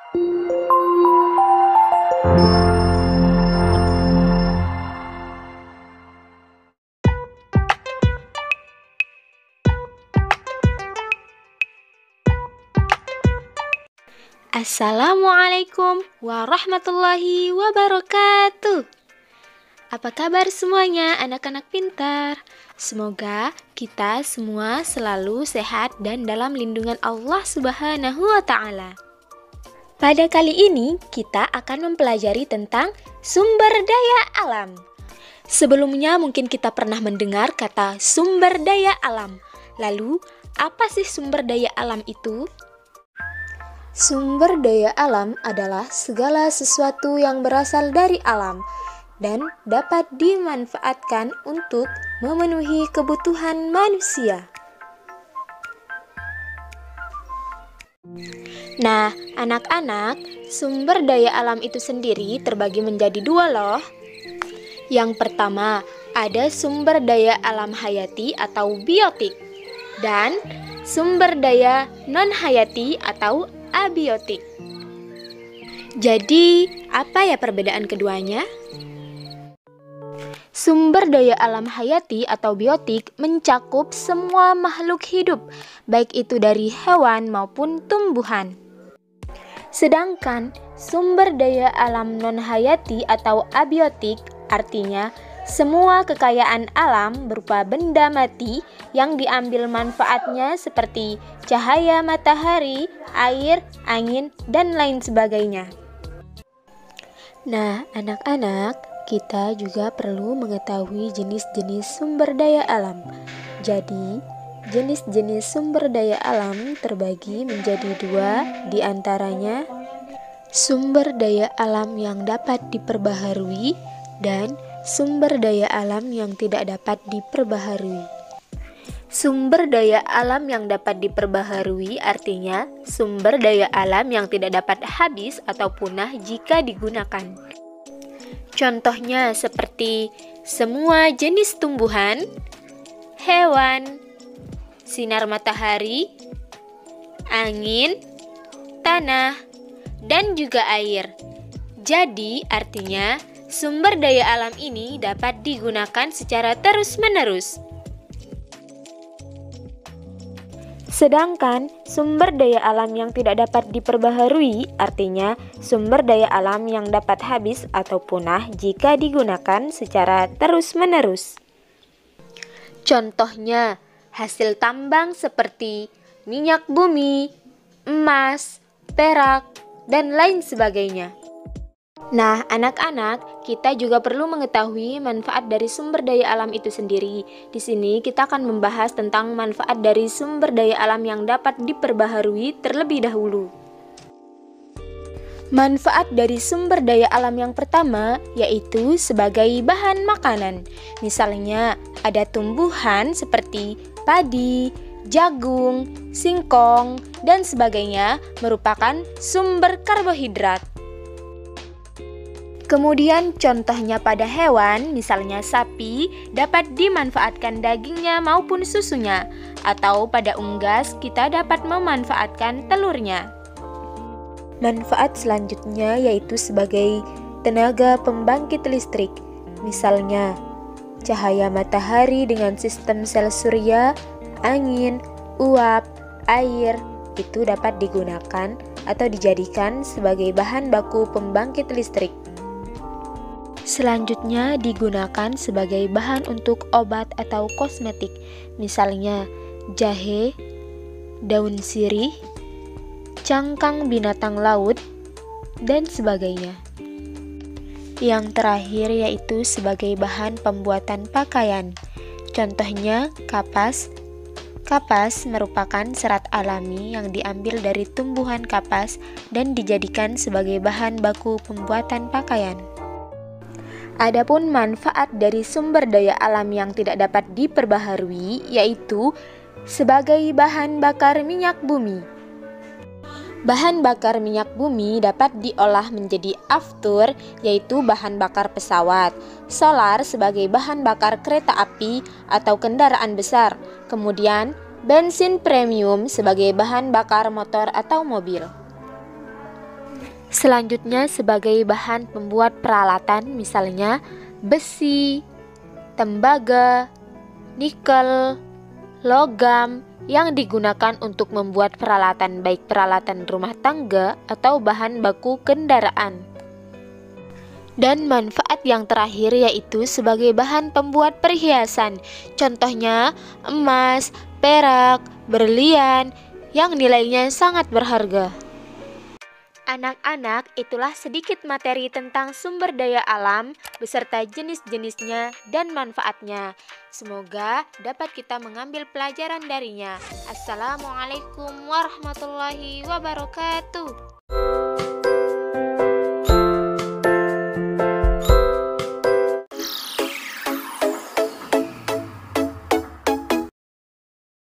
Assalamualaikum warahmatullahi wabarakatuh. Apa kabar semuanya anak-anak pintar? Semoga kita semua selalu sehat dan dalam lindungan Allah Subhanahu wa Ta'ala. Pada kali ini kita akan mempelajari tentang sumber daya alam. Sebelumnya mungkin kita pernah mendengar kata sumber daya alam. Lalu, apa sih sumber daya alam itu? Sumber daya alam adalah segala sesuatu yang berasal dari alam dan dapat dimanfaatkan untuk memenuhi kebutuhan manusia. Nah, anak-anak, sumber daya alam itu sendiri terbagi menjadi dua loh. Yang pertama, ada sumber daya alam hayati atau biotik dan sumber daya non-hayati atau abiotik. Jadi, apa ya perbedaan keduanya? Sumber daya alam hayati atau biotik mencakup semua makhluk hidup, baik itu dari hewan maupun tumbuhan. Sedangkan sumber daya alam non-hayati atau abiotik artinya semua kekayaan alam berupa benda mati yang diambil manfaatnya seperti cahaya matahari, air, angin, dan lain sebagainya. Nah, anak-anak, kita juga perlu mengetahui jenis-jenis sumber daya alam. Jadi, jenis-jenis sumber daya alam terbagi menjadi dua, di antaranya sumber daya alam yang dapat diperbaharui dan sumber daya alam yang tidak dapat diperbaharui. Sumber daya alam yang dapat diperbaharui artinya sumber daya alam yang tidak dapat habis atau punah jika digunakan. Contohnya seperti semua jenis tumbuhan, hewan, sinar matahari, angin, tanah, dan juga air. Jadi artinya sumber daya alam ini dapat digunakan secara terus-menerus. Sedangkan sumber daya alam yang tidak dapat diperbaharui artinya sumber daya alam yang dapat habis atau punah jika digunakan secara terus-menerus. Contohnya, hasil tambang seperti minyak bumi, emas, perak, dan lain sebagainya. Nah, anak-anak, kita juga perlu mengetahui manfaat dari sumber daya alam itu sendiri. Di sini kita akan membahas tentang manfaat dari sumber daya alam yang dapat diperbaharui terlebih dahulu. Manfaat dari sumber daya alam yang pertama yaitu sebagai bahan makanan. Misalnya, ada tumbuhan seperti padi, jagung, singkong, dan sebagainya merupakan sumber karbohidrat. Kemudian contohnya pada hewan, misalnya sapi, dapat dimanfaatkan dagingnya maupun susunya, atau pada unggas kita dapat memanfaatkan telurnya. Manfaat selanjutnya yaitu sebagai tenaga pembangkit listrik, misalnya cahaya matahari dengan sistem sel surya, angin, uap, air, itu dapat digunakan atau dijadikan sebagai bahan baku pembangkit listrik. Selanjutnya digunakan sebagai bahan untuk obat atau kosmetik, misalnya jahe, daun sirih, cangkang binatang laut, dan sebagainya. Yang terakhir yaitu sebagai bahan pembuatan pakaian, contohnya kapas. Kapas merupakan serat alami yang diambil dari tumbuhan kapas dan dijadikan sebagai bahan baku pembuatan pakaian. Adapun manfaat dari sumber daya alam yang tidak dapat diperbaharui yaitu sebagai bahan bakar minyak bumi. Bahan bakar minyak bumi dapat diolah menjadi aftur, yaitu bahan bakar pesawat, solar sebagai bahan bakar kereta api atau kendaraan besar, kemudian bensin premium sebagai bahan bakar motor atau mobil. Selanjutnya sebagai bahan pembuat peralatan misalnya besi, tembaga, nikel, logam yang digunakan untuk membuat peralatan baik peralatan rumah tangga atau bahan baku kendaraan. Dan manfaat yang terakhir yaitu sebagai bahan pembuat perhiasan. Contohnya emas, perak, berlian yang nilainya sangat berharga. Anak-anak, itulah sedikit materi tentang sumber daya alam beserta jenis-jenisnya dan manfaatnya. Semoga dapat kita mengambil pelajaran darinya. Assalamualaikum warahmatullahi wabarakatuh.